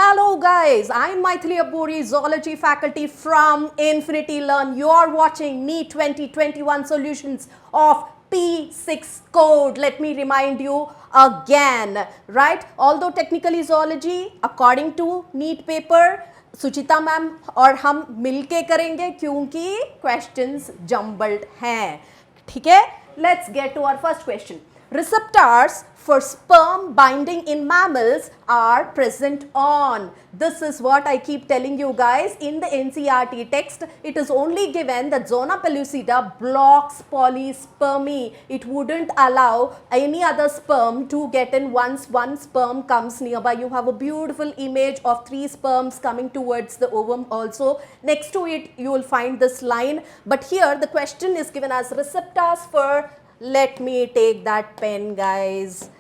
Hello guys, I'm Maithili Aburi, Zoology faculty from Infinity Learn. You're watching NEET 2021 solutions of P6 code. Let me remind you again, right? Although technically zoology, according to NEET paper, Suchita ma'am और हम मिलके करेंगे क्योंकि questions jumbled हैं. ठीक है, let's get to our first question. Receptors for sperm binding in mammals are present on. This is what I keep telling you guys. In the NCERT text, it is only given that zona pellucida blocks polyspermy. It wouldn't allow any other sperm to get in once one sperm comes nearby. You have a beautiful image of 3 sperms coming towards the ovum also. Next to it, you will find this line. But here, the question is given as receptors for. Let me take that pen, guys.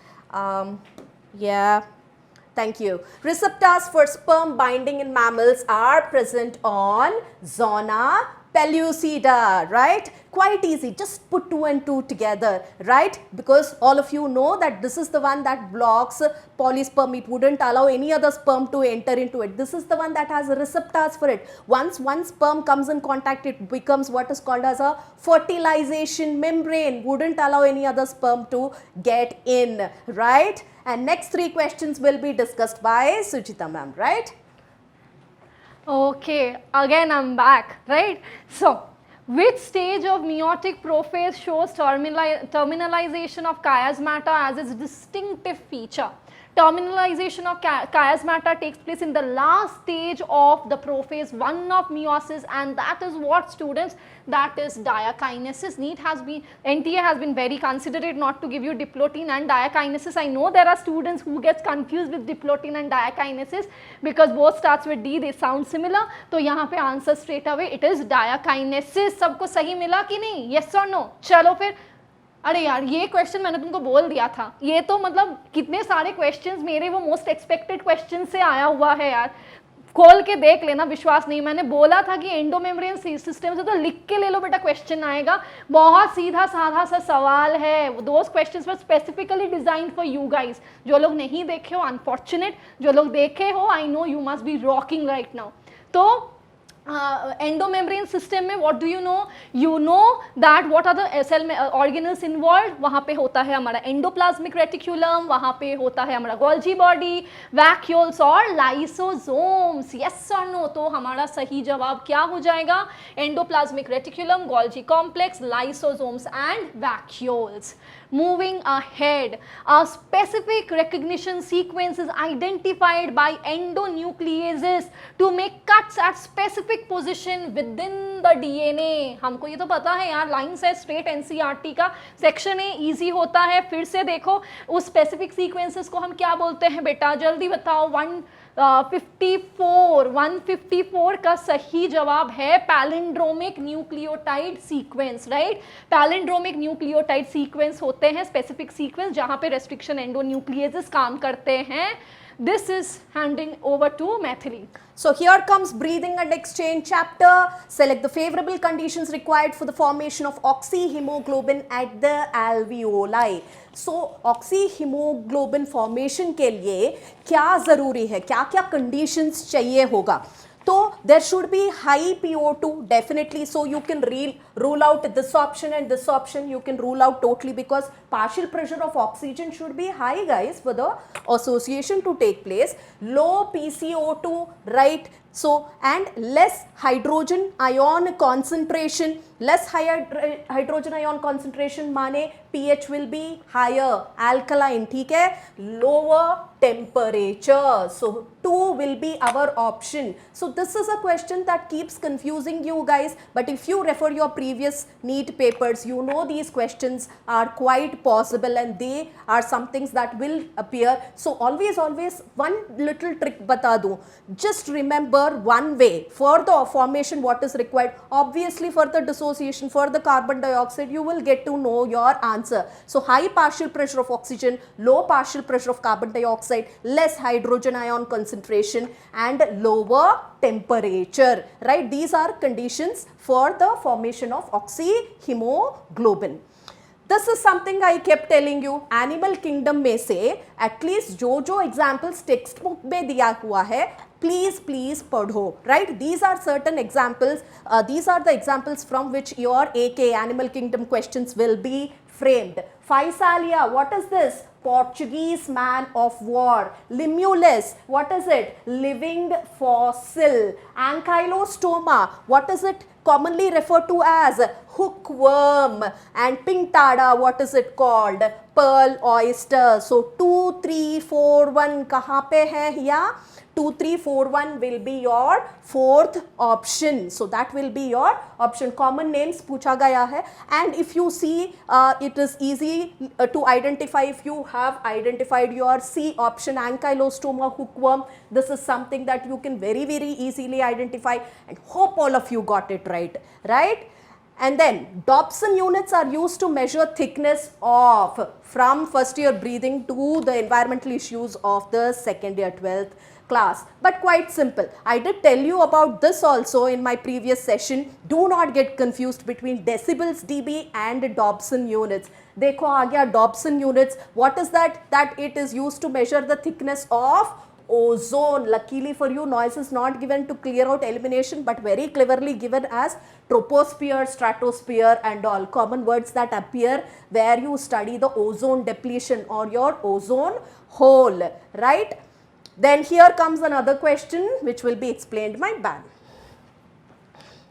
Yeah, thank you. Receptors for sperm binding in mammals are present on zona pellucida, right? Quite easy, just put 2 and 2 together, right? Because all of you know that this is the one that blocks polysperm. It wouldn't allow any other sperm to enter into it. This is the one that has receptors for it. Once one sperm comes in contact, it becomes what is called as a fertilization membrane. Wouldn't allow any other sperm to get in, right? And next 3 questions will be discussed by Suchita ma'am, right? Okay, again I'm back, right? So, which stage of meiotic prophase shows terminalization of chiasmata as its distinctive feature? Terminalization of chiasmata takes place in the last stage of the prophase 1 of meiosis, and that is what, students? That is diakinesis. NTA has been very considerate not to give you diplotin and diakinesis. I know there are students who gets confused with diplotin and diakinesis because both starts with D, they sound similar. तो यहाँ पे answer straight away, it is diakinesis. सबको सही मिला कि नहीं? Yes or no? चलो फिर. अरे यार, ये क्वेश्चन मैंने तुमको बोल दिया था. ये तो मतलब कितने सारे क्वेश्चंस मेरे वो मोस्ट एक्सपेक्टेड क्वेश्चन से आया हुआ है यार. खोल के देख लेना, विश्वास नहीं. मैंने बोला था कि एंडोमेम्ब्रेन सिस्टम से तो लिख के ले लो बेटा, क्वेश्चन आएगा. बहुत सीधा साधा सा सवाल है. Those questions were specifically designed for you guys. जो लोग नहीं देखे हो अनफॉर्चुनेट, जो लोग देखे हो I know you must be rocking right now. तो एंडोमेम्ब्रेन सिस्टम में what do you know that what are the cell organelles involve. वहाँ पे होता है हमारा एंडोप्लाज्मिक रेटिक्यूलम, वहाँ पे होता है हमारा गोल्जी बॉडी, वैक्यूल्स और लाइसोसोम्स. यस और नो? तो हमारा सही जवाब क्या हो जाएगा? Endoplasmic reticulum, Golgi complex, lysosomes and vacuoles. Moving ahead, a specific recognition sequence is identified by endonucleases to make cuts at specific position within the DNA. हमको ये तो पता है यार, लाइन से स्ट्रेट NCERT का सेक्शन है, इजी होता है. फिर से देखो उस स्पेसिफिक सीक्वेंसेस को हम क्या बोलते हैं बेटा, जल्दी बताओ. 154 का सही जवाब है palindromic nucleotide sequence, right? Palindromic nucleotide sequence होते हैं स्पेसिफिक सीक्वेंस जहां पे रेस्ट्रिक्शन एंडोन्यूक्लिएजेस काम करते हैं. This is handing over to Maithili. So here comes breathing and exchange chapter. Select the favorable conditions required for the formation of oxyhemoglobin at the alveoli. So oxyhemoglobin formation के लिए क्या ज़रूरी है, क्या क्या conditions चाहिए होगा? So there should be high PO2 definitely. So you can rule out this option and this option. You can rule out totally because partial pressure of oxygen should be high, guys, for the association to take place. Low PCO2, right? So and less hydrogen ion concentration. Less hydrogen ion concentration माने pH will be higher, alkaline. ठीक है? Lower temperature. So 2 will be our option. So this is a question that keeps confusing you guys, but if you refer your previous NEET papers, you know these questions are quite possible and they are some things that will appear. So always one little trick बता दूं. Just remember one way for the formation what is required. Obviously for the dissociation, for the carbon dioxide, you will get to know your answer. So high partial pressure of oxygen, low partial pressure of carbon dioxide, less hydrogen ion concentration and lower temperature, right? These are conditions for the formation of oxyhemoglobin. This is something I kept telling you. Animal kingdom में से at least जो examples textbook में दिया हुआ है, please पढ़ो, right? These are certain examples. These are the examples from which your AK animal kingdom questions will be framed. Physalia, what is this? Portuguese man of war. Limulus, what is it? Living fossil. Ankylostoma, what is it commonly referred to as? Hookworm. And Pinctada, what is it called? Pearl oyster. So 2, 3, 4, 1 कहाँ पे है here? 2, 3, 4, 1 will be your fourth option. So that will be your option. Common names पूछा गया है. And if you see, it is easy to identify if you have identified your C option, ankylostoma hookworm. This is something that you can very easily identify, and hope all of you got it right? And then Dobson units are used to measure thickness of from first year breathing to the environmental issues of the second year 12th class, but quite simple. I did tell you about this also in my previous session. Do not get confused between decibels dB and Dobson units. देखो आ गया Dobson units. What is that? That it is used to measure the thickness of ozone. Luckily for you, noise is not given to clear out elimination, but very cleverly given as troposphere, stratosphere and all common words that appear where you study the ozone depletion or your ozone hole, right? Then here comes another question which will be explained by Ban.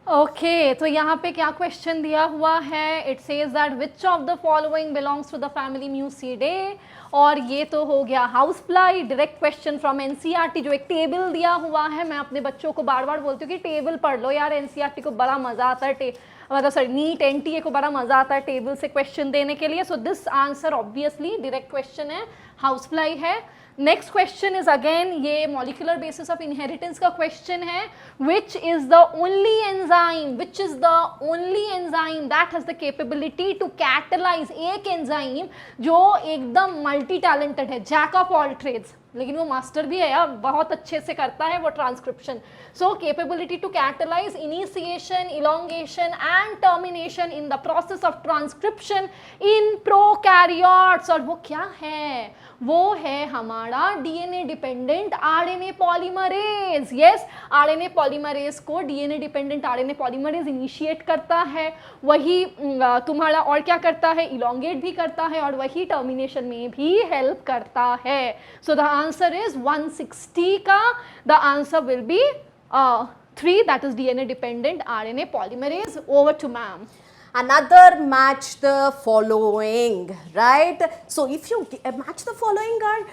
Okay तो यहाँ पे क्या question दिया हुआ है? It says that which of the following belongs to the family Muscidae, और ये तो हो गया house fly. Direct question from NCERT, जो एक टेबल दिया हुआ है. मैं अपने बच्चों को बार बार बोलती हूँ कि टेबल पढ़ लो यार, एनसीईआरटी को बड़ा मजा आता है, मतलब सॉरी नीट एनटीए को बड़ा मजा आता है टेबल से क्वेश्चन देने के लिए. So this answer obviously direct question है, हाउस फ्लाई है. नेक्स्ट क्वेश्चन इज अगेन ये मॉलिक्यूलर बेसिस ऑफ इनहेरिटेंस का क्वेश्चन है. Which is the only enzyme that has the capability to catalyse, एक एंजाइम जो एकदम मल्टी टैलेंटेड है, jack of all trades, लेकिन वो मास्टर भी है यार, बहुत अच्छे से करता है वो transcription. So capability to catalyse initiation, elongation and termination in the process of transcription in prokaryotes. और वो क्या है? वो है हमारा DNA dependent RNA polymerase. Yes, RNA polymerase को DNA dependent RNA polymerase initiate करता है, वही तुम्हारा और क्या करता है? इलोंगेट भी करता है, और वही टर्मिनेशन में भी हेल्प करता है. सो द आंसर इज 160 का the answer will be 3, that is DNA dependent RNA polymerase. Over to ma'am. Another match the following, right? So if you match the following are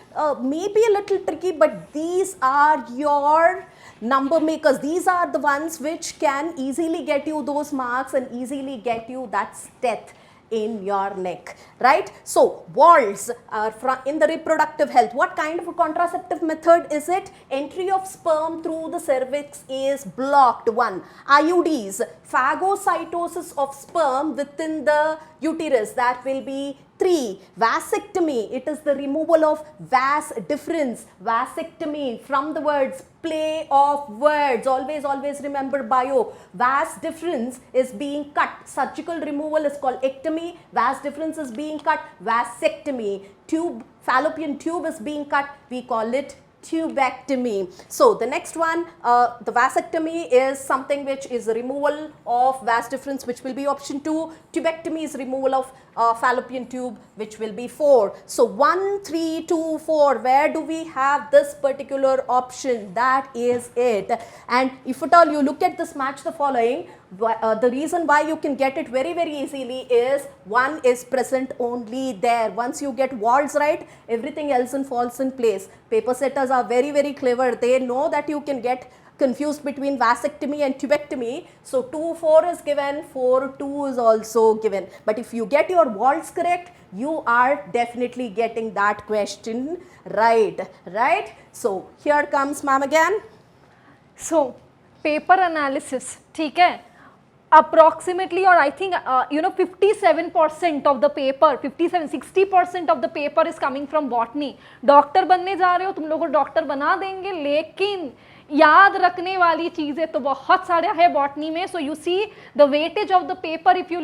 maybe a little tricky, but these are your number makers. These are the ones which can easily get you those marks and easily get you that steth in your neck, right? So walls are in the reproductive health. What kind of a contraceptive method is it? Entry of sperm through the cervix is blocked. 1. IUDs, phagocytosis of sperm within the uterus, that will be 3. Vasectomy, it is the removal of vas difference. Vasectomy from the words play of words. Always remember bio. Vas difference is being cut. Surgical removal is called ectomy. Vas difference is being cut. Vasectomy. Tube, fallopian tube is being cut. We call it tubectomy. So the next one, the vasectomy is something which is the removal of vas difference, which will be option 2. Tubectomy is removal of fallopian tube, which will be 4. So 1, 3, 2, 4, where do we have this particular option? That is it. And if at all you look at this match the following, the reason why you can get it very easily is 1 is present only there. Once you get walls right, everything else falls in place. Paper setters are very clever. They know that you can get confused between vasectomy and tubectomy. So 2, 4 is given, 4, 2 is also given. But if you get your walls correct, you are definitely getting that question right? So here comes ma'am again. So paper analysis, ठीक है, approximately, or I think 57% of the paper, 60% of the paper is coming from botany. Doctor बनने जा रहे हो, तुम लोगों को doctor बना देंगे, लेकिन याद रखने वाली चीजें तो बहुत सारे है बॉटनी में. So you see the weightage of the paper if you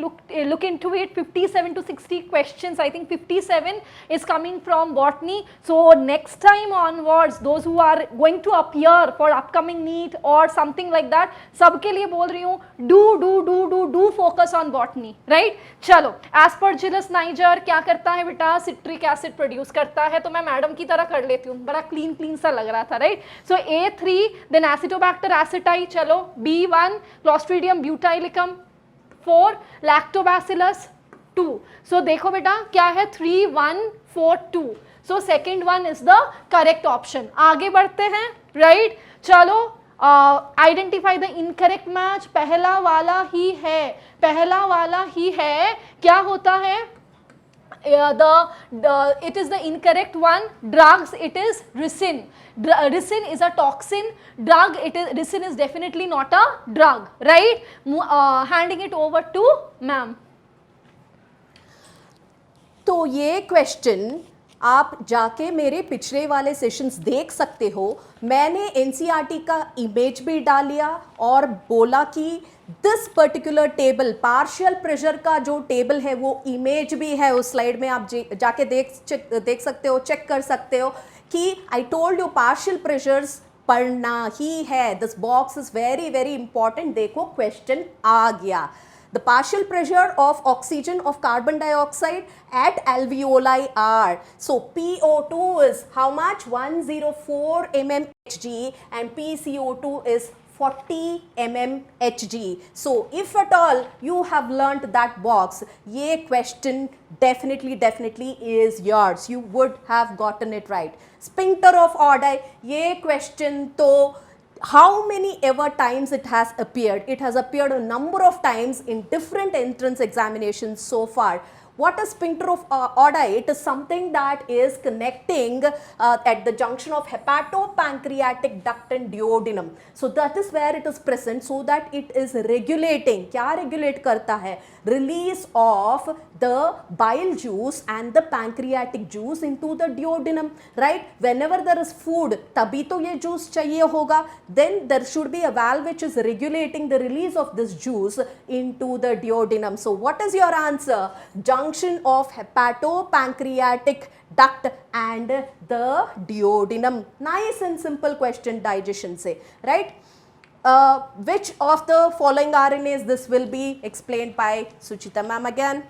look into it, 57 to 60 questions. I think 57 is coming from botany. So next time onwards, those who are going to appear for upcoming NEET or something like that, सबके लिए बोल रही हूँ, do focus on botany, right? चलो, Aspergillus niger क्या करता है बेटा? Citric acid produce करता है. तो मैं मैडम की तरह कर लेती हूँ, बड़ा क्लीन सा लग रहा था, राइट? सो A3, देन Acetobacter aceti, चलो B1, Clostridium butylicum 4, Lactobacillus 2. सो देखो बेटा क्या है 3, 1, 4, 2. So second one is the correct option. आगे बढ़ते हैं, राइट? चलो आइडेंटिफाई द इनकरेक्ट मैच. पहला वाला ही है. क्या होता है? It is the incorrect one. Drugs, it is ricin. Ricin is a toxin. Ricin is definitely not a drug, right? Handing it over to ma'am. तो ये क्वेश्चन आप जाके मेरे पिछले वाले सेशंस देख सकते हो. मैंने एनसीईआरटी का इमेज भी डालिया और बोला कि this particular table, partial pressure का जो टेबल है वो इमेज भी है उस स्लाइड में. आप जाके देख सकते हो, चेक कर सकते हो कि I told you partial pressures पढ़ना ही है. This box is very very important. देखो क्वेश्चन आ गया. The partial pressure of oxygen of carbon dioxide at alveoli are, so PO2 is how much? 104 mmHg and PCO2 is 40 mmHg. So if at all you have learnt that box, ये question definitely is yours. You would have gotten it right. Sphincter of Oddi, ये question तो how many ever times it has appeared? It has appeared a number of times in different entrance examinations so far. What is sphincter of Oddi? It is something that is connecting at the junction of hepatopancreatic duct and duodenum. So that is where it is present, so that it is regulating. क्या regulate करता है? Release of the bile juice and the pancreatic juice into the duodenum, right? Whenever there is food, तभी तो ये juice चाहिए होगा. Then there should be a valve which is regulating the release of this juice into the duodenum. So what is your answer? Junction of hepatopancreatic duct and the duodenum. Nice and simple question digestion से, right? Which of the following RNAs? This will be explained by Suchita ma'am again.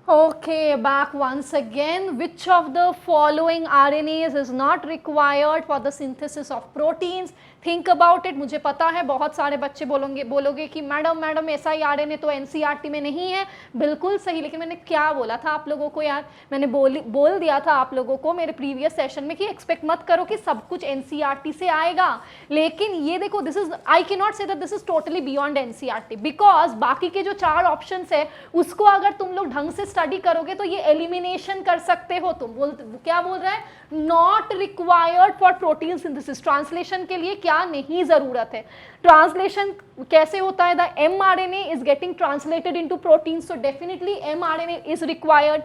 Okay, back once again. Which of the following RNAs is not required for the synthesis of proteins? Think about it. मुझे पता है बहुत सारे बच्चे बोलोगे कि madam ऐसा ही RNA तो NCERT में नहीं है. बिल्कुल सही, लेकिन मैंने क्या बोला था आप लोगों को यार? मैंने बोल दिया था आप लोगों को मेरे प्रीवियस सेशन में कि एक्सपेक्ट मत करो कि सब कुछ NCERT से आएगा. लेकिन ये देखो, this is, I can not say that this is totally beyond NCERT, because बाकी के जो 4 ऑप्शन है उसको अगर तुम लोग ढंग से स्टडी करोगे तो ये एलिमिनेशन कर सकते हो. तुम क्या बोल रहा है? Not required for protein synthesis. Translation के लिए क्या नहीं जरूरत है. ट्रांसलेशन कैसे होता है? The mRNA is getting translated into protein, so definitely mRNA is required.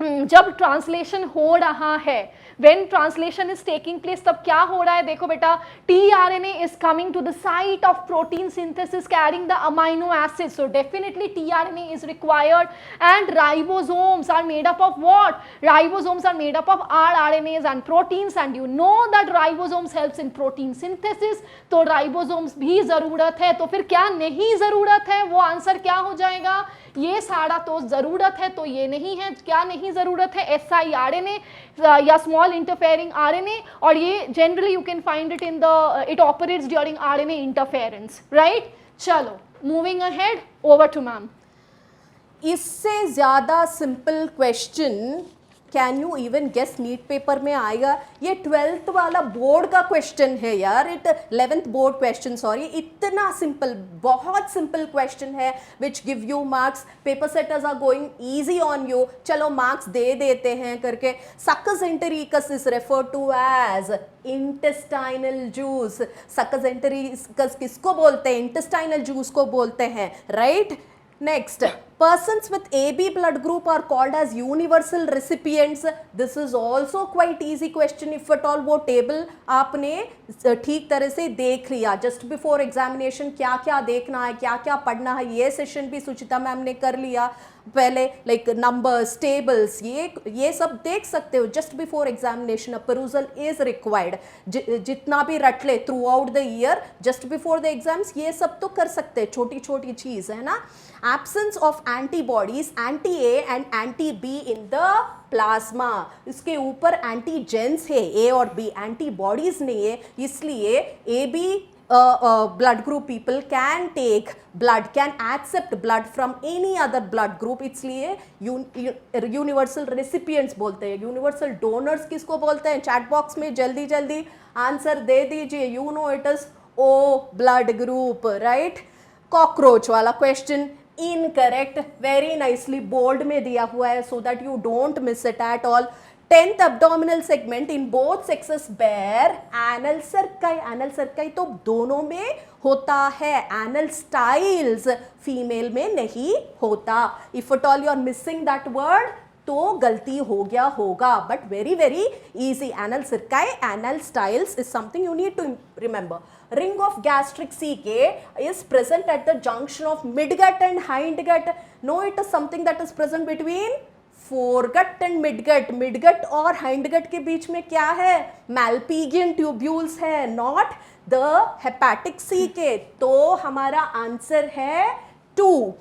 जब ट्रांसलेशन हो रहा है, when translation is taking place, तब क्या हो रहा है? देखो बेटा, tRNA is coming to the site of protein synthesis carrying the amino acids, so definitely tRNA is required. And ribosomes are made up of what? Ribosomes are made up of rRNAs and proteins, and you know that ribosomes helps in protein synthesis, तो ribosomes भी ज़रूरत है. तो फिर क्या नहीं ज़रूरत है? वो आंसर क्या हो जाएगा? ये सारा तो ज़रूरत है, तो ये नहीं है. क्या नहीं ज़रूरत है? siRNA या small interfering RNA, और ये generally you can find it in the, it operates during RNA interference, right? चलो, moving ahead, over to ma'am. इससे ज़्यादा simple question can you even guess NEET paper में आएगा? ये 12th वाला बोर्ड का क्वेश्चन है यार, 11th बोर्ड क्वेश्चन, सॉरी. इतना सिंपल, बहुत सिंपल क्वेश्चन है which give you marks. Paper setters are going easy on you. चलो मार्क्स दे देते हैं करके. Succus entericus is referred to as intestinal juice. Succus entericus किसको बोलते हैं? इंटेस्टाइनल जूस को बोलते हैं, right? Next, Persons with AB blood group are called as universal recipients. This is also quite easy question if at all वो table आपने ठीक तरह से देख लिया. Just before examination क्या क्या देखना है, क्या क्या पढ़ना है, ये सेशन भी सुचिता मैम ने कर लिया पहले. लाइक नंबर्स, टेबल्स, ये सब देख सकते हो. Just before examination a perusal is required. जितना भी रट ले through out the year, just before the exams ये सब तो कर सकते हैं, छोटी छोटी चीज है ना. Absence of antibodies, anti A and anti be in the plasma. इसके ऊपर एंटीजेंस है, ए और बी, एंटीबॉडीज नहीं है. इसलिए A B blood group people can take blood, can accept blood from any other blood group. इसलिए universal recipients बोलते हैं. universal donors किसको बोलते हैं? चैट बॉक्स में जल्दी जल्दी आंसर दे दीजिए. you know it is O blood group, right? Cockroach वाला question incorrect. Very nicely bold में दिया हुआ है so that you don't miss it at all. 10th abdominal segment in both sexes bear anal cerci. anal cerci तो दोनों में होता है. anal styles फीमेल में नहीं होता. if at all you are missing that word तो गलती हो गया होगा. but very very easy. anal cerci, anal styles is something you need to remember. ring of gastric CK is present at the junction of midgut and hindgut. No, it is something that is present between foregut and midgut. Midgut और hindgut के बीच में क्या है? Malpighian tubules है, not the hepatic caeca. तो हमारा answer है 2.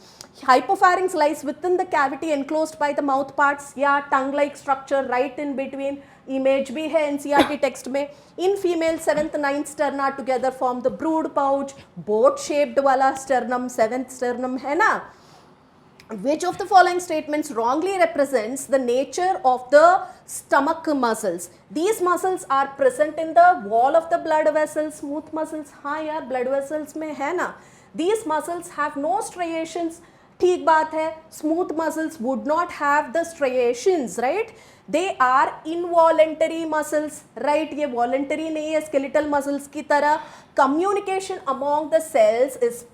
Hypopharynx lies within the cavity enclosed by the mouth parts या tongue like structure right in between. Image भी है एनसीईआरटी टेक्स्ट में. In female 7th 9th sterna together form the brood pouch. Boat shaped वाला sternum 7th sternum है ना. Which of the following statements wrongly represents the nature of the stomach muscles? These muscles are present in the wall of the blood vessels. Smooth muscles, हाँ यार blood vessels में है ना. These muscles have no striations. ठीक बात है. Smooth muscles would not have the striations, right? They are involuntary muscles, right? ये voluntary नहीं है skeletal muscles की तरह. Communication among the cells is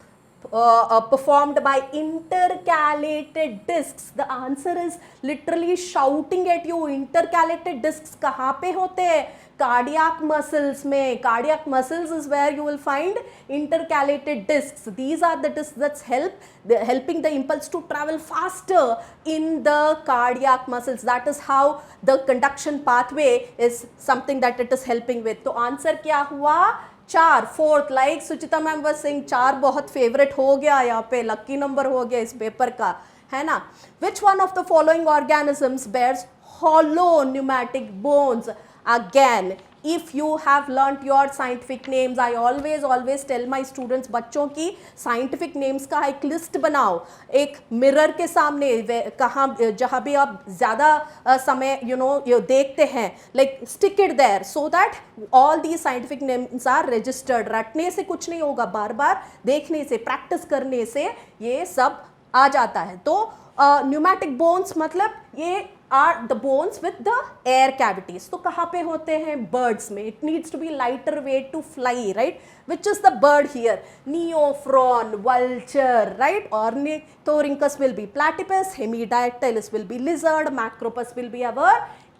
performed by intercalated discs. The answer is literally shouting at you. Intercalated discs कहाँ पे होते हैं? Cardiac muscles में. Cardiac muscles is where you will find intercalated discs. These are the discs that's helping the impulse to travel faster in the cardiac muscles. That is how the conduction pathway is something that it is helping with. तो answer क्या हुआ? 4. 4th like Suchita ma'am was saying 4 बहुत favourite हो गया यहाँ पे. लक्की number हो गया इस पेपर का, है ना. Which one of the following organisms bears hollow pneumatic bones? Again, if you have learnt your scientific names, I always tell my students, बच्चों की scientific names का एक लिस्ट बनाओ. एक मिरर के सामने कहाँ जहाँ भी आप ज़्यादा समय देखते हैं, like stick it there so that all these scientific names are registered. रटने से कुछ नहीं होगा, बार बार देखने से, प्रैक्टिस करने से ये सब आ जाता है. तो न्यूमैटिक बोन्स मतलब ये are the bones with the air cavities. तो कहाँ पे होते हैं? birds में. It needs to be lighter weight to fly, right? Which is the bird here? Neophron, vulture, right? Ornithorhynchus will be platypus, Hemidactylus will be lizard, Macropus will be our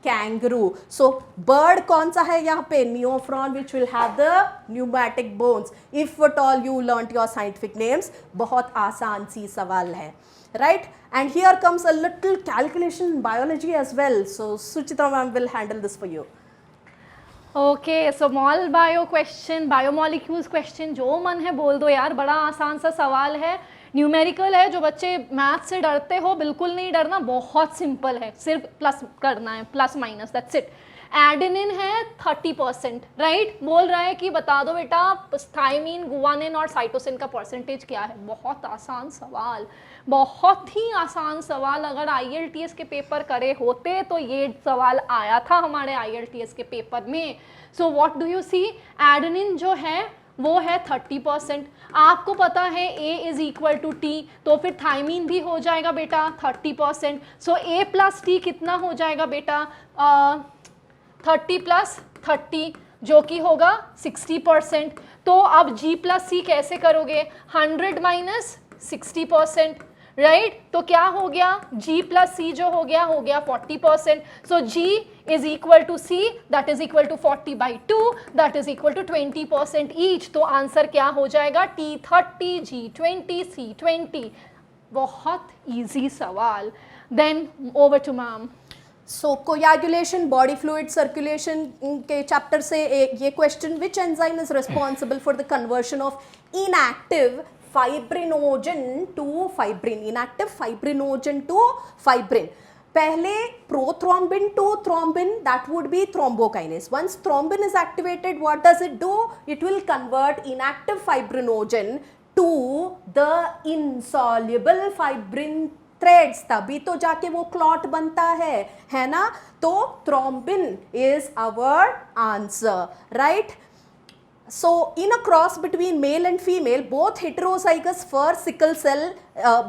kangaroo. So bird कौन सा है यहाँ पे? Neophron, which will have the pneumatic bones. If at all you learnt your scientific names, बहुत आसान सी सवाल है. Right? And here comes a little calculation in biology as well. So Suchita ma'am will handle this for you. Okay, so small bio question, biomolecules question, जो मन है बोल दो यार. बड़ा आसान सा सवाल है, न्यूमेरिकल है. जो बच्चे मैथ से डरते हो बिल्कुल नहीं डरना, बहुत सिंपल है. सिर्फ प्लस करना है, plus minus, that's it. Adenine है 30%, राइट. बोल रहा है कि बता दो बेटा थायमिन, गुआनिन और साइटोसिन का परसेंटेज क्या है. बहुत आसान सवाल, बहुत ही आसान सवाल. अगर IELTS के पेपर करे होते तो ये सवाल आया था हमारे IELTS के पेपर में. So what do you see? Adenine जो है वो है 30%. आपको पता है A इज इक्वल टू T, तो फिर थायमिन भी हो जाएगा बेटा 30%. सो A प्लस T कितना हो जाएगा बेटा? 30 प्लस 30 जो कि होगा 60%. तो अब G प्लस C कैसे करोगे? 100 माइनस 60%. राइट तो क्या हो गया G प्लस C जो हो गया 40%. सो G is equal to C, that is equal to 40/2, that is equal to 20% each. तो आंसर क्या हो जाएगा T30, G20, C20. बहुत इजी सवाल. Then over to ma'am. So coagulation body fluid circulation के चैप्टर से ये question, which enzyme is responsible for the conversion of inactive fibrinogen to fibrin, inactive fibrinogen to fibrin. पहले prothrombin to thrombin, that would be thrombokinase. Once thrombin is activated, what does it do? It will convert inactive fibrinogen to the insoluble fibrin threads, तभी तो जाके वो clot बनता है ना. तो thrombin is our answer, right? So in a cross between male and female, both heterozygous for sickle cell,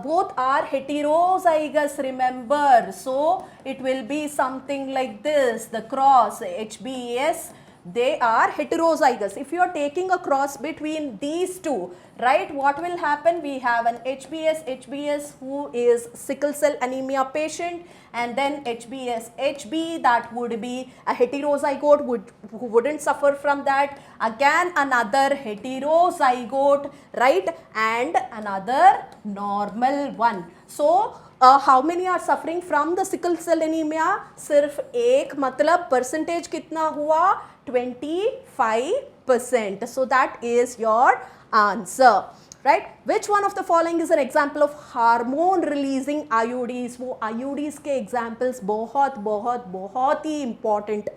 both are heterozygous, remember. So it will be something like this, the cross HBS, they are heterozygous. If you are taking a cross between these two, right, what will happen? We have an HBS who is sickle cell anemia patient, and then HB, that would be a heterozygote who wouldn't suffer from that. Again another heterozygote, right, and another normal one. So how many are suffering from the sickle cell anemia? सिर्फ एक, मतलब percentage कितना हुआ 25%. So that is your answer, right? Which one of the following is an example of hormone releasing IUDs? वो IUDs के examples बहुत ही important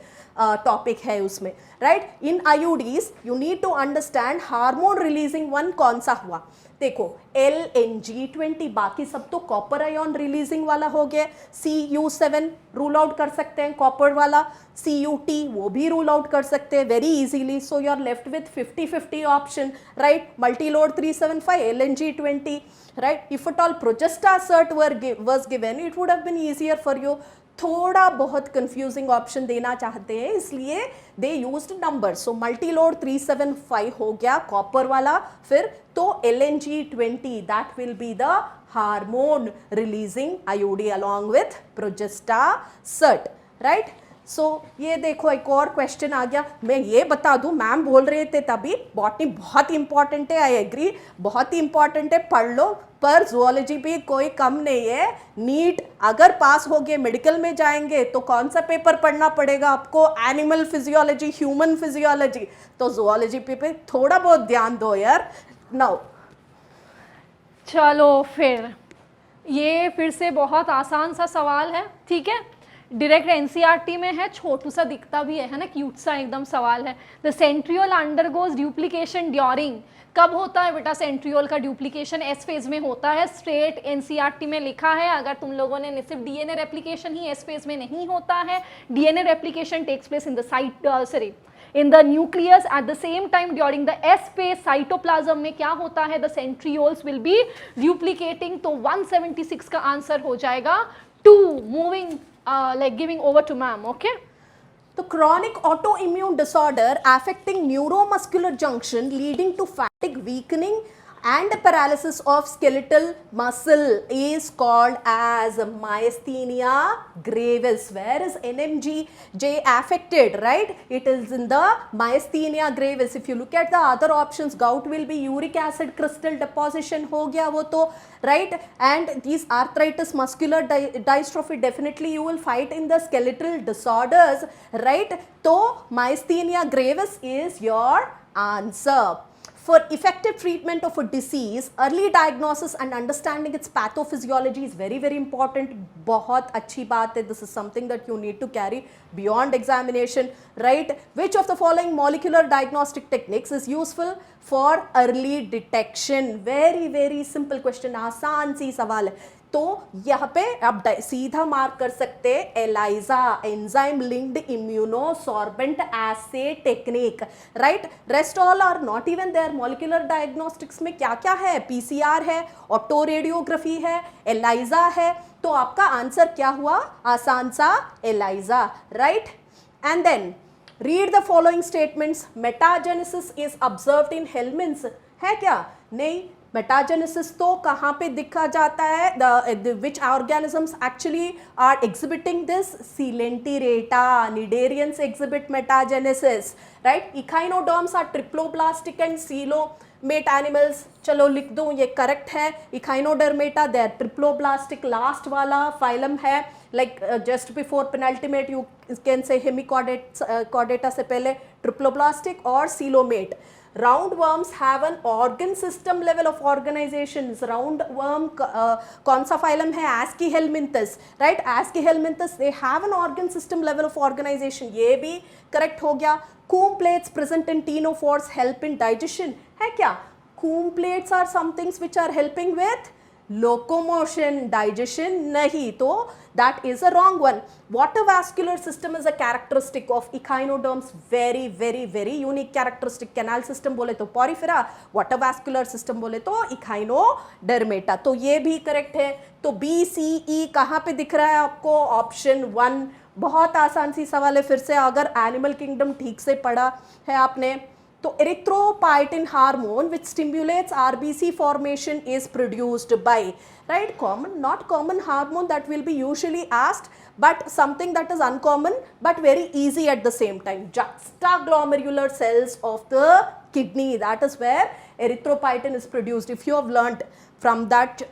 topic है उसमें, right? In IUDs you need to understand hormone releasing one कौन सा हुआ. देखो LNG20, बाकी सब तो कॉपर आयन रिलीजिंग वाला हो गया. CU7 रूल आउट कर सकते हैं कॉपर वाला. CUT वो भी रूल आउट कर सकते हैं very easily. So you are left with 50-50 option, right. Multiload 375, LNG20, right? If at all Progesta cert was given, it would have been easier for you. थोड़ा बहुत कंफ्यूजिंग ऑप्शन देना चाहते हैं इसलिए they used number. So multiload 375 हो गया copper वाला. फिर तो LNG20, that will be the hormone releasing IUD along with Progesta cert, राइट. सो ये देखो एक और क्वेश्चन आ गया. मैं ये बता दूं, मैम बोल रहे थे तभी बॉटनी बहुत इंपॉर्टेंट है, आई एग्री, बहुत ही इंपॉर्टेंट है, पढ़ लो. पर जुओलॉजी भी कोई कम नहीं है. नीट अगर पास हो गए मेडिकल में जाएंगे तो कौन सा पेपर पढ़ना पड़ेगा आपको? Animal physiology, human physiology. तो जुओलॉजी पे थोड़ा बहुत ध्यान दो यार. नाउ चलो फिर ये फिर से बहुत आसान सा सवाल है, ठीक है. डायरेक्ट NCERT में है, छोटू सा दिखता भी है ना, क्यूट सा एकदम सवाल है. The centriole undergoes duplication during. कब होता है बेटा सेंट्रियोल का ड्यूप्लीकेशन? एस फेज में होता है. स्ट्रेट NCERT में लिखा है. अगर तुम लोगों ने सिर्फ DNA रेप्लिकेशन ही एस फेज में नहीं होता है. DNA replication takes place in the in the nucleus at the same time during the S phase. cytoplasm में क्या होता है? the centrioles will be duplicating. तो 176 का आंसर हो जाएगा 2. moving like giving over to ma'am. Okay. The chronic autoimmune disorder affecting neuromuscular junction leading to fatigue, weakening and paralysis of skeletal muscle is called as myasthenia gravis. Where is NMJ affected, right? It is in the myasthenia gravis. If you look at the other options, gout will be uric acid crystal deposition हो गया वो तो, right? And these arthritis, muscular dystrophy, definitely you will fight in the skeletal disorders, right? So myasthenia gravis is your answer. For effective treatment of a disease, early diagnosis and understanding its pathophysiology is very, very important. बहुत अच्छी बात है. This is something that you need to carry beyond examination, right? Which of the following molecular diagnostic techniques is useful for early detection? Very, very simple question. आसान सी सवाल है. तो यहाँ पे आप सीधा मार्क कर सकते हैं ELISA, enzyme linked immunosorbent assay technique, right. Rest all are not even there. Molecular diagnostics में क्या क्या है? PCR है, ऑटो रेडियोग्राफी है, ELISA है. तो आपका आंसर क्या हुआ? आसान सा ELISA, right. And then read the following statements. Metagenesis is observed in helminths है क्या? नहीं. मेटाजेनेसिस तो कहाँ पे दिखा जाता है, which organisms actually are exhibiting this, Coelenterata, cnidarians exhibit metagenesis, right. Echinoderms are triploblastic and coelomate animals. चलो लिख दूं, ये करेक्ट है. Echinodermata they are triploblastic, last वाला फाइलम है, like just before penultimate you can say Hemichordata से पहले triploblastic और coelomate. Roundworms have an organ system level of organizations. Roundworm कौन सा phylum है? Aschelminthus, right? Aschelminthus they have an organ system level of organization. ये भी correct हो गया. Comb plates present in ctenophores help in digestion. है क्या? Comb plates are some things which are helping with locomotion, digestion नहीं, तो that is a wrong one. Water vascular system is a characteristic of echinoderms, very very very unique characteristic. Canal system बोले तो porifera, water vascular system बोले तो echinodermata, तो ये भी correct है. तो B C E कहाँ पे दिख रहा है आपको? ऑप्शन 1. बहुत आसान सी सवाल है, फिर से अगर एनिमल किंगडम ठीक से पढ़ा है आपने तो erythropoietin hormone which stimulates RBC formation is produced by, right? Common, not common hormone that will be usually asked, but something that is uncommon but very easy at the same time. Juxtaglomerular cells of the kidney, that is where erythropoietin is produced. If you have learnt from that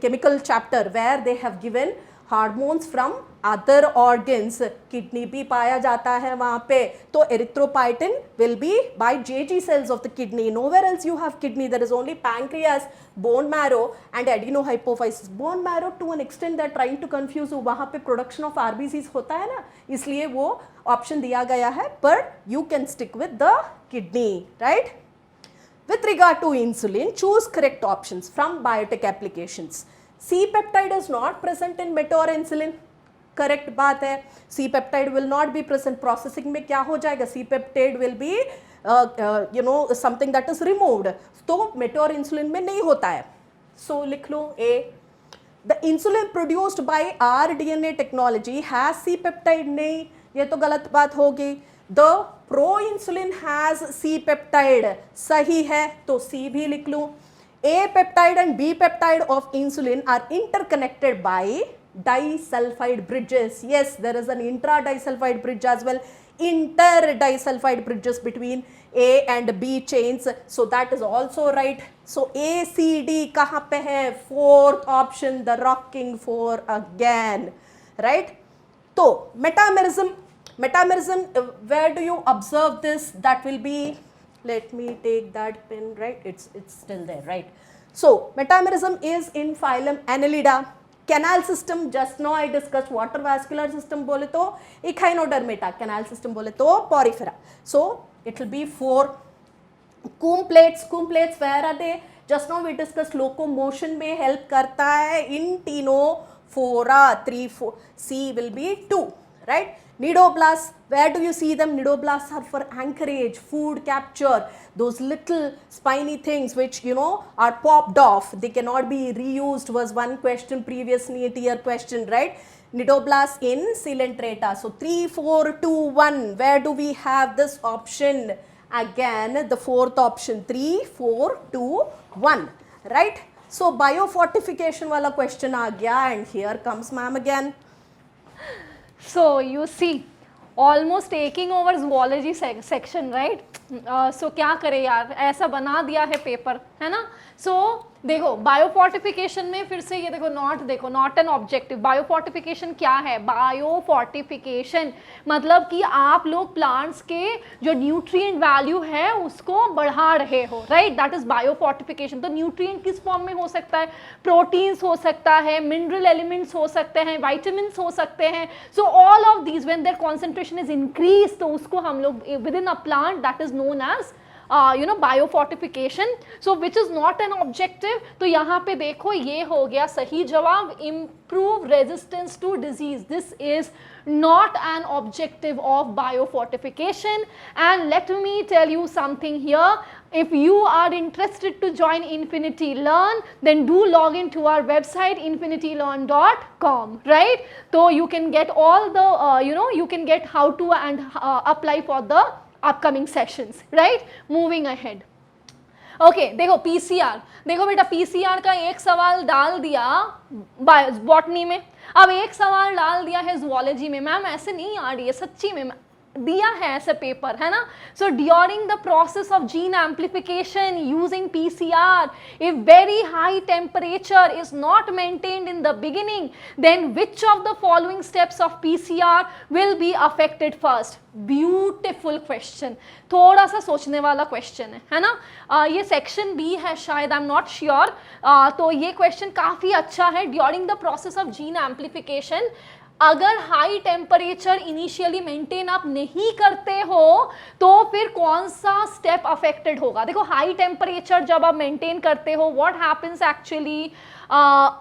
chemical chapter where they have given hormones from other organs, kidney भी पाया जाता है वहाँ पे, तो erythropoietin will be by JG cells of the kidney. Nowhere else you have kidney, there is only pancreas, bone marrow and adenohypophysis. Bone marrow to an extent that trying to confuse, वहाँ पे production of RBCs होता है ना, इसलिए वो option दिया गया है, पर you can stick with the kidney, right. With regard to insulin, choose correct options from biotech applications. C-peptide is not present in Meteor insulin. Correct बात है. C-peptide will not be present. Processing में क्या हो जाएगा? C-peptide will be something that is removed. तो Meteor insulin में नहीं होता है. So लिख लो A. The insulin produced by rDNA technology has C-peptide. नहीं, ये तो गलत बात होगी. The pro-insulin has C-peptide. सही है, तो C भी लिख लूँ. A peptide and B peptide of insulin are interconnected by disulfide bridges. Yes, there is an intra-disulfide bridge as well. Inter-disulfide bridges between A and B chains. So that is also right. So A, C, D कहाँ पे है? Fourth option, the rocking four again, right? तो metamerism, where do you observe this? That will be, let me take that pen, right? It's still there, right? So metamerism is in phylum Annelida. Canal system, just now I discussed. Water vascular system बोले तो echinodermata, canal system बोले तो porifera. So it will be 4. Comb plates, where are they? Just now we discussed locomotion में help करता है in ctenophora. 3, 4. C will be 2, right? Nidoblasts, where do you see them? Nidoblasts are for anchorage, food capture, those little spiny things which are popped off. They cannot be reused was one question, previous NEET year question, right? Nidoblasts in Coelenterata. So 3, 4, 2, 1. Where do we have this option? Again, the fourth option. 3, 4, 2, 1. Right? So biofortification wala question aa gaya, and here comes ma'am again. So you see, almost taking over zoology section, right? So क्या करें यार, ऐसा बना दिया है paper, है ना. So देखो बायोफोर्टिफिकेशन में फिर से ये देखो नॉट एन ऑब्जेक्टिव. बायोफोर्टिफिकेशन क्या है? बायोफोर्टिफिकेशन मतलब कि आप लोग प्लांट्स के जो न्यूट्रिएंट वैल्यू है उसको बढ़ा रहे हो, राइट? That is biofortification. तो न्यूट्रिएंट किस फॉर्म में हो सकता है? प्रोटीन्स हो सकता है, मिनरल एलिमेंट्स हो सकते हैं, वाइटामिन हो सकते हैं. So all of these when their concentration is increase, तो उसको हम लोग within a plant that is known as biofortification. So which is not an objective. तो यहाँ पे देखो ये हो गया सही जवाब, improve resistance to disease. This is not an objective of biofortification. And let me tell you something here. If you are interested to join Infinity Learn, then do log into our website infinitylearn.com, right? So you can get all the you can get how to and apply for the upcoming sessions, right? Moving ahead. Okay देखो PCR, देखो बेटा PCR का एक सवाल डाल दिया botany में, अब एक सवाल डाल दिया है जूलॉजी में। मैम ऐसे नहीं आ रही है सच्ची में, दिया है ऐसे पेपर, है ना। So during the process of gene amplification using PCR, if very high temperature is not maintained in the beginning, then which of the following steps of PCR will be affected first. Beautiful question, थोड़ा सा सोचने वाला question है ना। ये section B है शायद, I am not sure. तो ये क्वेश्चन काफी अच्छा है। During the process of gene amplification, अगर हाई टेम्परेचर इनिशियली मेंटेन आप नहीं करते हो तो फिर कौन सा स्टेप अफेक्टेड होगा। देखो हाई टेम्परेचर जब आप मेंटेन करते हो, what happens actually,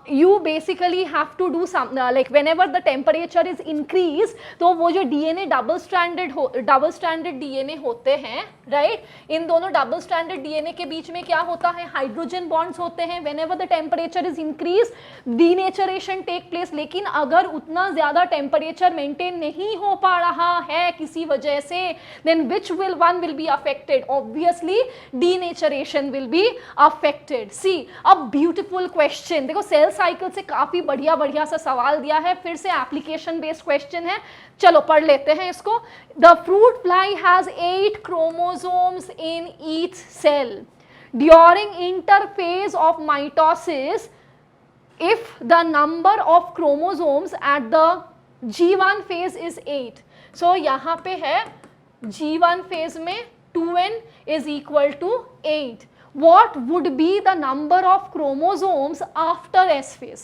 you basically have to do some like whenever the temperature is increase, तो वो जो DNA डबल स्टैंडर्ड DNA होते हैं, राइट, इन दोनों डबल स्टैंडर्ड DNA के बीच में क्या होता है, हाइड्रोजन बॉन्ड्स होते हैं। whenever the temperature is increase, denaturation take place। लेकिन अगर उतना ज्यादा टेम्परेचर मेंटेन नहीं हो पा रहा है किसी वजह से, then which one will be affected? obviously denaturation will be affected। see, अब beautiful question, देखो सेल साइकिल से काफी बढ़िया बढ़िया सा सवाल दिया है, फिर से एप्लीकेशन बेस्ड क्वेश्चन है, चलो पढ़ लेते हैं इसको। The fruit fly has 8 chromosomes in each cell during interphase of mitosis if the number of chromosomes at the G1 phase is 8। so यहाँ पे है G1 phase में 2n is equal to 8। what would be the number of chromosomes after S phase?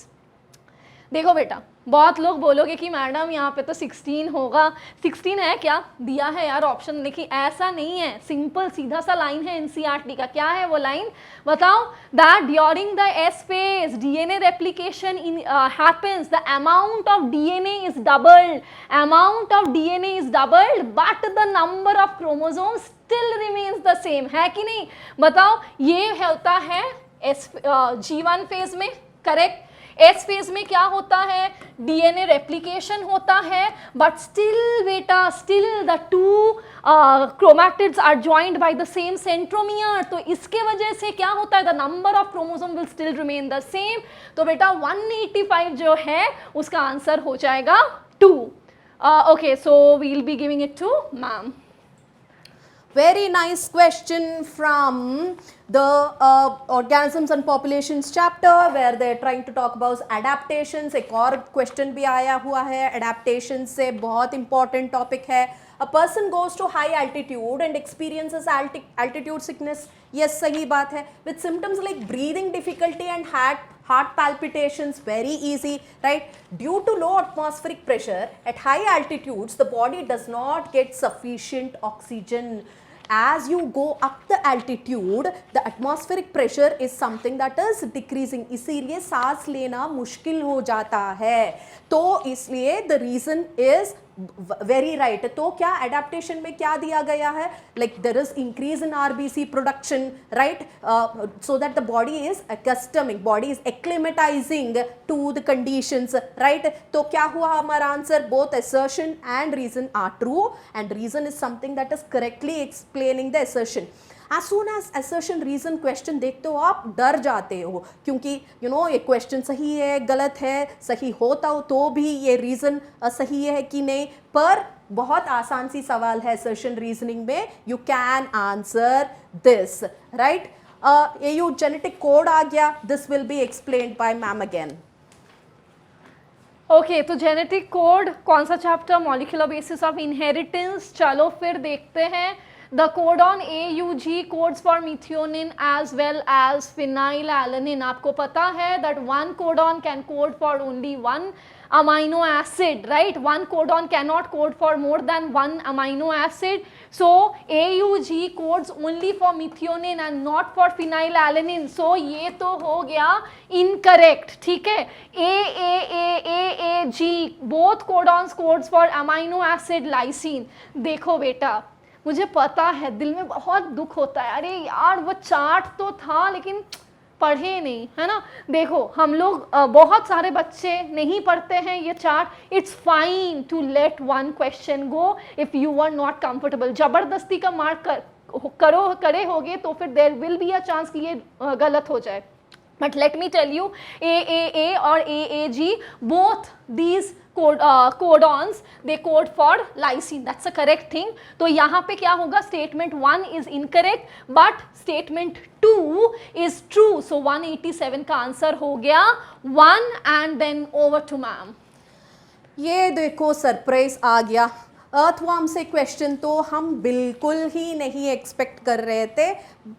देखो बेटा, बहुत लोग बोलोगे कि मैडम यहाँ पे तो 16 होगा, 16 है क्या, दिया है यार ऑप्शन। देखिए ऐसा नहीं है, सिंपल सीधा सा लाइन है एनसीईआरटी का। क्या है वो लाइन बताओ, that during the S phase DNA replication in happens, the amount of DNA is doubled, amount of DNA is doubled but the number of chromosomes still remains the same, है कि नहीं बताओ। ये होता है G1 फेज में, correct. S phase में क्या होता है, डीएनए रेप्लिकेशन होता है, बट स्टिल बेटा still the two chromatids are joined by the same centromere. तो इसके वजह से क्या होता है, the number of chromosome will still remain the same. तो बेटा 185 जो है उसका आंसर हो जाएगा 2। Okay, so we will be giving it to ma'am. Very nice question from the organisms and populations chapter where they're trying to talk about adaptations। एक और question भी आया हुआ है adaptations से, बहुत important topic है। A person goes to high altitude and experiences altitude sickness। yes, सही बात है। with symptoms like breathing difficulty and heart palpitations, very easy, right? due to low atmospheric pressure at high altitudes, the body does not get sufficient oxygen। as you go up the altitude, the atmospheric pressure is something that is decreasing, इसीलिए सांस लेना मुश्किल हो जाता है। तो इसलिए the reason is very right। तो क्या adaptation में क्या दिया गया है, like there is increase in RBC production, right? So that the body is accustoming, body is acclimatizing to the conditions, right? तो क्या हुआ हमारा answer, both assertion and reason are true, and reason is something that is correctly explaining the assertion। as soon as assertion reason question देखते हो आप डर जाते हो, क्योंकि you know ये question सही है गलत है, सही होता हो तो भी ये reason सही है कि नहीं, पर बहुत आसान सी सवाल है assertion reasoning में, you can answer this, right? AU genetic code आ गया, this will be explained by ma'am again। Okay, तो जेनेटिक कोड कौन सा chapter, molecular basis of inheritance. चलो फिर देखते हैं। The codon AUG codes for methionine as well as phenylalanine। आपको पता है that one codon can code for only one amino acid, right? One codon cannot code for more than one amino acid। So AUG codes only for methionine and not for phenylalanine। So ये तो हो गया incorrect, ठीक है। AAG both codons codes for amino acid lysine। देखो बेटा, मुझे पता है दिल में बहुत दुख होता है, अरे यार वो चार्ट तो था लेकिन पढ़े नहीं, है ना। देखो हम लोग बहुत सारे बच्चे नहीं पढ़ते हैं ये chart. It's fine to let one question go if you are not comfortable. जबरदस्ती का मार्क करे होगे तो फिर there will be a chance कि ये गलत हो जाए. But let me tell you, AAA or AAG, both these codons, they code for lysine. That's the correct thing. तो यहाँ पे क्या होगा? Statement 1 is incorrect, but statement 2 is true. So 187 का आंसर हो गया 1, and then over to ma'am. ये देखो सरप्राइज आ गया. अर्थवर्म से क्वेश्चन तो हम बिल्कुल ही नहीं एक्सपेक्ट कर रहे थे,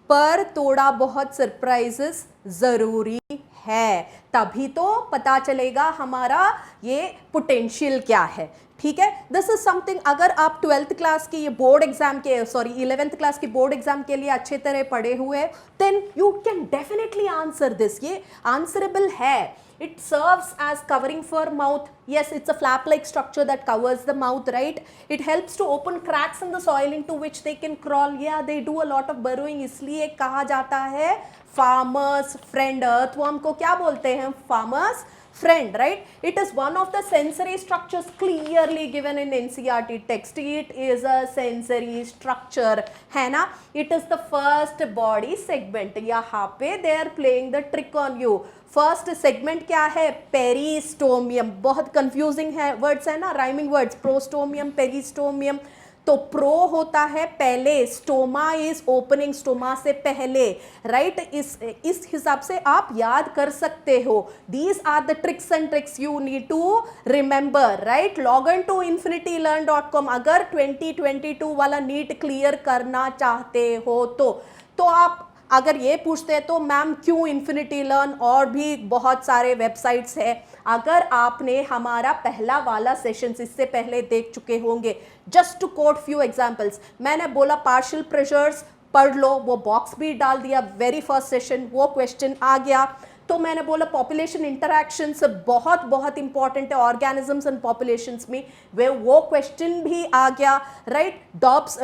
पर थोड़ा बहुत सरप्राइजेस ज़रूरी है, तभी तो पता चलेगा हमारा ये पोटेंशियल क्या है. ठीक है, दिस इज समथिंग. अगर आप 12th क्लास के ये बोर्ड एग्जाम के 11th क्लास के बोर्ड एग्जाम के लिए अच्छे तरह पढ़े हुए, then you can definitely answer this. ये आंसरेबल है. It serves as covering for mouth. Yes, it's a flap-like structure that covers the mouth, right? It helps to open cracks in the soil into which they can crawl. Yeah, they do a lot of burrowing. इसलिए कहा जाता है farmer's friend. Earthworm को क्या बोलते हैं? Farmer's friend, right? It is one of the sensory structures clearly given in NCERT text. It is a sensory structure, है ना? It is the first body segment. यहाँ पे they are playing the trick on you. First segment क्या है? Peristomium. बहुत confusing है words है ना, राइमिंग वर्ड्स. Prostomium, peristomium. तो प्रो होता है पहले, स्टोमा इज ओपनिंग, स्टोमा से पहले, राइट? इस हिसाब से आप याद कर सकते हो. These are the tricks and tricks you need to remember, right? Log in to infinitylearn.com. अगर 2022 वाला नीट क्लियर करना चाहते हो तो आप अगर ये पूछते हैं तो मैम क्यों इन्फिनिटी लर्न, और भी बहुत सारे वेबसाइट्स हैं. अगर आपने हमारा पहला वाला सेशंस इससे पहले देख चुके होंगे, just to quote few examples, मैंने बोला पार्शियल प्रेशर्स पढ़ लो, वो बॉक्स भी डाल दिया. वेरी फर्स्ट सेशन वो क्वेश्चन आ गया. तो मैंने बोला पॉपुलेशन इंटरैक्शंस बहुत बहुत इंपॉर्टेंट है ऑर्गेनिजम्स एंड पॉपुलेशंस में, वे वो क्वेश्चन भी आ गया, राइट? डॉब्स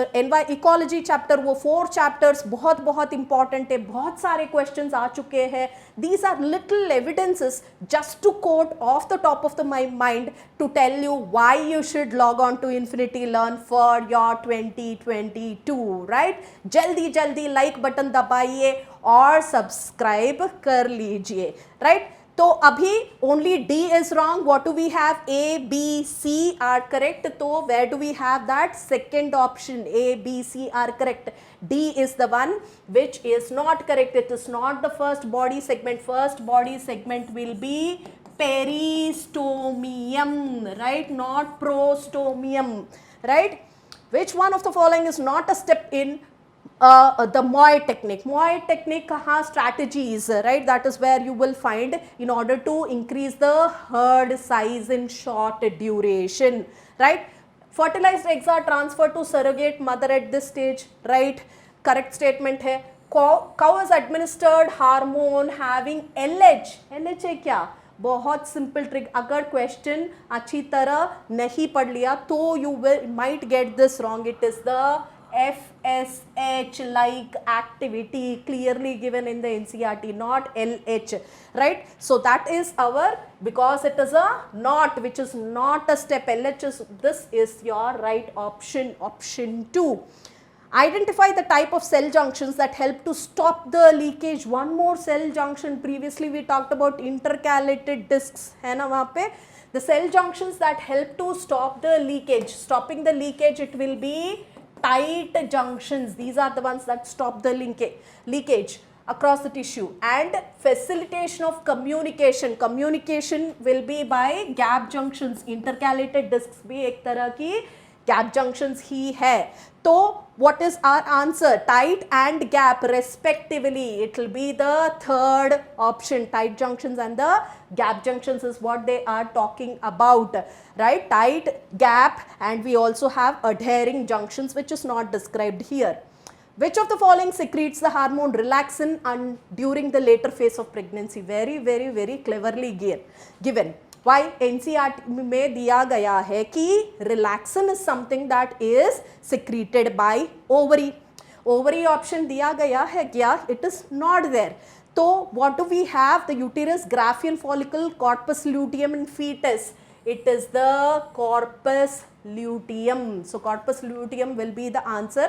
इकोलॉजी चैप्टर, वो 4 चैप्टर्स बहुत बहुत इंपॉर्टेंट है. बहुत सारे क्वेश्चंस आ चुके हैं. These are little evidences just to quote off the top of the mind to tell you why you should log on to Infinity Learn for your 2022, right? जल्दी जल्दी लाइक बटन दबाइए और सब्सक्राइब कर लीजिए, right? तो अभी only D is wrong. What do we have? A B C are correct. तो where do we have that? Second option, A B C are correct. D is the one which is not correct. It is not the first body segment. First body segment will be peristomium, right? Not prostomium, right? Which one of the following is not a step in the Moy technique? Moy technique kaha strategies, right? That is where you will find in order to increase the herd size in short duration, right? Fertilized eggs are transferred to surrogate mother at this stage, right? Correct statement है. Cow is administered hormone having LH. LH है क्या? बहुत simple trick. अगर question अच्छी तरह नहीं पढ़ लिया तो you might get this wrong. It is the FSH like activity clearly given in the NCERT, not LH, right? So that is our, because it is a not, which is not a step. LH is, this is your right option, option 2. Identify the type of cell junctions that help to stop the leakage. One more cell junction, previously we talked about intercalated discs, है ना वहाँ पे? The cell junctions that help to stop the leakage. Stopping the leakage, it will be tight junctions. These are the ones that stop the leakage across the tissue. And facilitation of communication. Communication will be by gap junctions. Intercalated discs भी एक तरह की gap junctions ही है. तो what is our answer? Tight and gap respectively. It will be the third option. Tight junctions and the gap junctions is what they are talking about, right? Tight, gap, and we also have adhering junctions, which is not described here. Which of the following secretes the hormone relaxin and during the later phase of pregnancy? Very, very, very cleverly given. Why? NCERT में दिया गया है कि relaxin is something that is secreted by ovary. Ovary option दिया गया है क्या? It is not there. तो what do we have? The uterus, Graafian follicle, corpus luteum in fetus. It is the corpus luteum. So corpus luteum will be the answer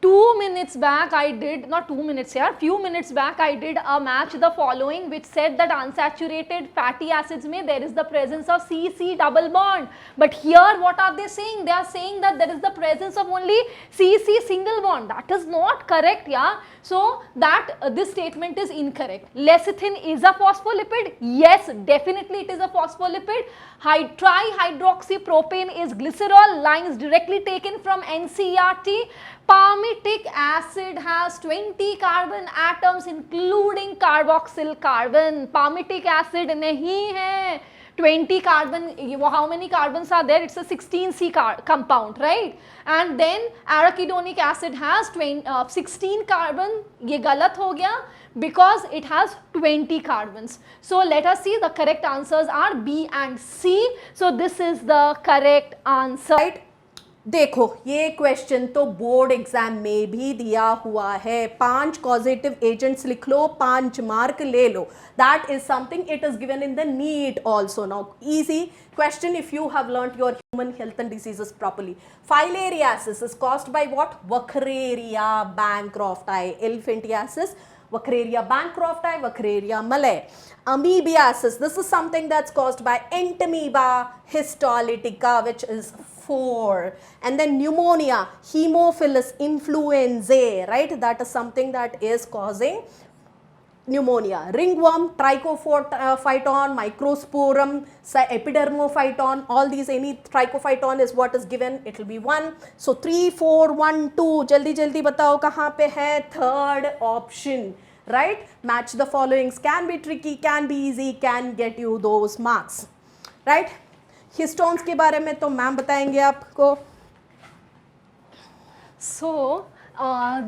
2 minutes back I did, not 2 minutes here, few minutes back I did a match the following which said that unsaturated fatty acids may there is the presence of CC double bond. But here what are they saying? They are saying that there is the presence of only CC single bond. That is not correct, yeah. So that this statement is incorrect. Lecithin is a phospholipid. Yes, definitely it is a phospholipid. Trihydroxypropane is glycerol, lines directly taken from NCERT. Palmitic acid has 20 carbon atoms including carboxyl carbon. Palmitic acid nahi hai 20 carbon. How many carbons are there? It's a 16C compound, right? And then arachidonic acid has 16 carbon. Ye galat ho gaya because it has 20 carbons. So let us see, the correct answers are B and C. So this is the correct answer. Right? देखो ये question तो board exam में भी दिया हुआ है, 5 causative agents लिख लो, 5 mark ले लो. That is something it is given in the NEET also. Now easy question if you have learnt your human health and diseases properly. Filariasis is caused by what? Wuchereria bancrofti. Elephantiasis, Wuchereria bancrofti, Wuchereria malae. Amoebiasis, this is something that's caused by Entamoeba histolytica, which is 4. And then pneumonia, Haemophilus influenzae, right? That is something that is causing pneumonia. Ringworm, Trichophyton, Microsporum, Epidermophyton, all these, any Trichophyton is what is given, it will be 1. So 3, 4, 1, 2, jaldi jaldi batao kahan pe hai? Third option, right? Match the followings, can be tricky, can be easy, can get you those marks, right? Histones के बारे में तो ma'am बताएंगे आपको. So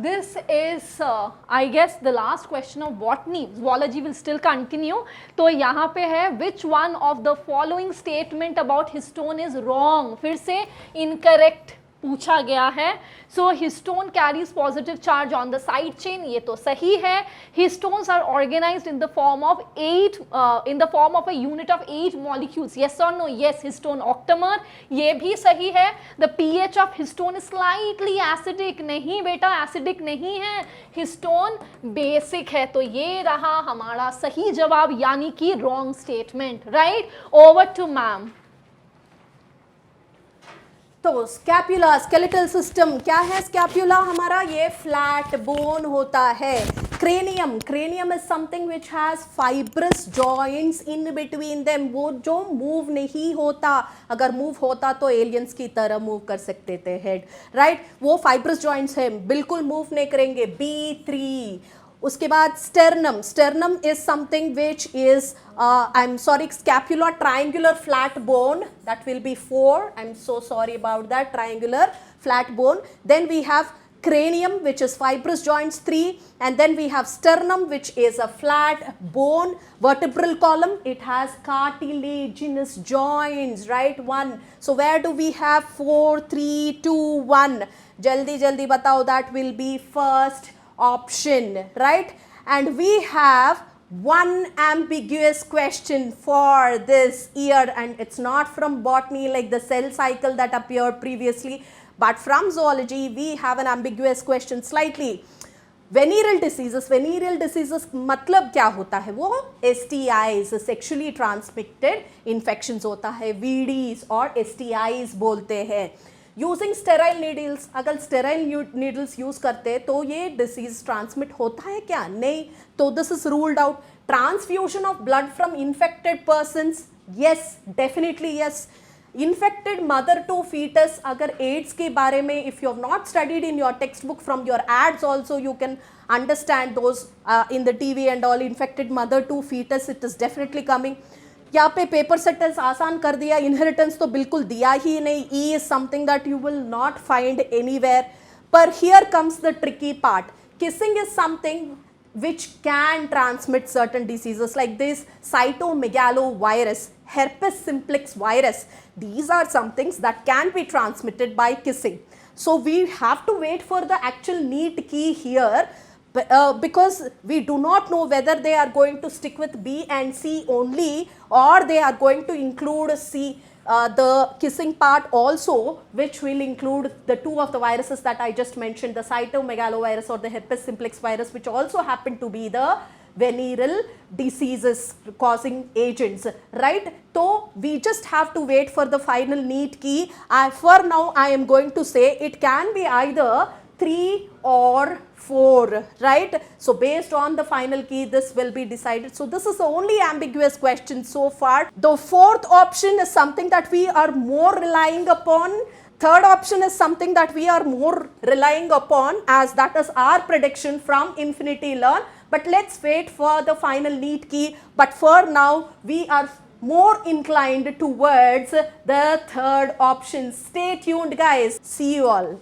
this is I guess the last question of botany. Zoology will still continue. तो यहाँ पे है which one of the following statement about histone is wrong. फिर से incorrect पूछा गया है. So histone carries positive charge on the side chain. ये तो सही है. Histones are organized in the form of a unit of 8 molecules. Yes or no? Yes. Histone octamer. ये भी सही है. The pH of histone is slightly acidic. नहीं बेटा, acidic नहीं है. Histone basic है. तो ये रहा हमारा सही जवाब, यानी कि wrong statement. Right? Over to ma'am. तो स्कैपुला, स्केलेटल सिस्टम क्या है? स्कैपुला हमारा ये फ्लैट बोन होता है. Cranium, cranium is something which has fibrous joints in between them. वो जो मूव नहीं होता, अगर मूव होता तो एलियंस की तरह मूव कर सकते थे हेड, राइट? वो फाइब्रस जॉइंट्स है, बिल्कुल मूव नहीं करेंगे. B3. उसके बाद sternum, sternum is something which is I'm sorry, scapula, triangular flat bone, that will be 4. I'm so sorry about that, triangular flat bone. Then we have cranium, which is fibrous joints, 3. And then we have sternum, which is a flat bone. Vertebral column, it has cartilaginous joints, right? 1. So where do we have 4, 3, 2, 1? Jaldi jaldi batao, that will be first option, right? And we have one ambiguous question for this year, and it's not from botany like the cell cycle that appeared previously, but from zoology we have an ambiguous question slightly. Venereal diseases, venereal diseases मतलब क्या होता है? वो STIs, sexually transmitted infections होता है, VDs और STIs बोलते हैं. यूजिंग स्टेराइल नीडल्स, अगर स्टेराइल नीडल्स यूज करते तो ये डिसीज ट्रांसमिट होता है क्या? नहीं. तो this is ruled out. Transfusion of blood from infected persons, yes, definitely yes. Infected mother to foetus, अगर एड्स के बारे में if you have not studied in your textbook, from your ads also you can understand those in the TV and all. Infected mother to foetus, it is definitely coming. यहाँ पे paper settles आसान कर दिया. Inheritance तो बिल्कुल दिया ही नहीं. E is something that you will not find anywhere. पर here comes the tricky part. Kissing is something which can transmit certain diseases like this cytomegalovirus, herpes simplex virus. These are some things that can be transmitted by kissing. So we have to wait for the actual NEET key here. Because we do not know whether they are going to stick with B and C only or they are going to include C. the kissing part also, which will include the two of the viruses that I just mentioned, the cytomegalovirus or the herpes simplex virus, which also happen to be the venereal diseases causing agents, right? So we just have to wait for the final NEET key. For now, I am going to say it can be either 3 or 4, right? So based on the final key, this will be decided. So this is the only ambiguous question so far. The fourth option is something that we are more relying upon. Third option is something that we are more relying upon, as that is our prediction from Infinity Learn. But let's wait for the final NEET key. But for now, we are more inclined towards the third option. Stay tuned, guys. See you all.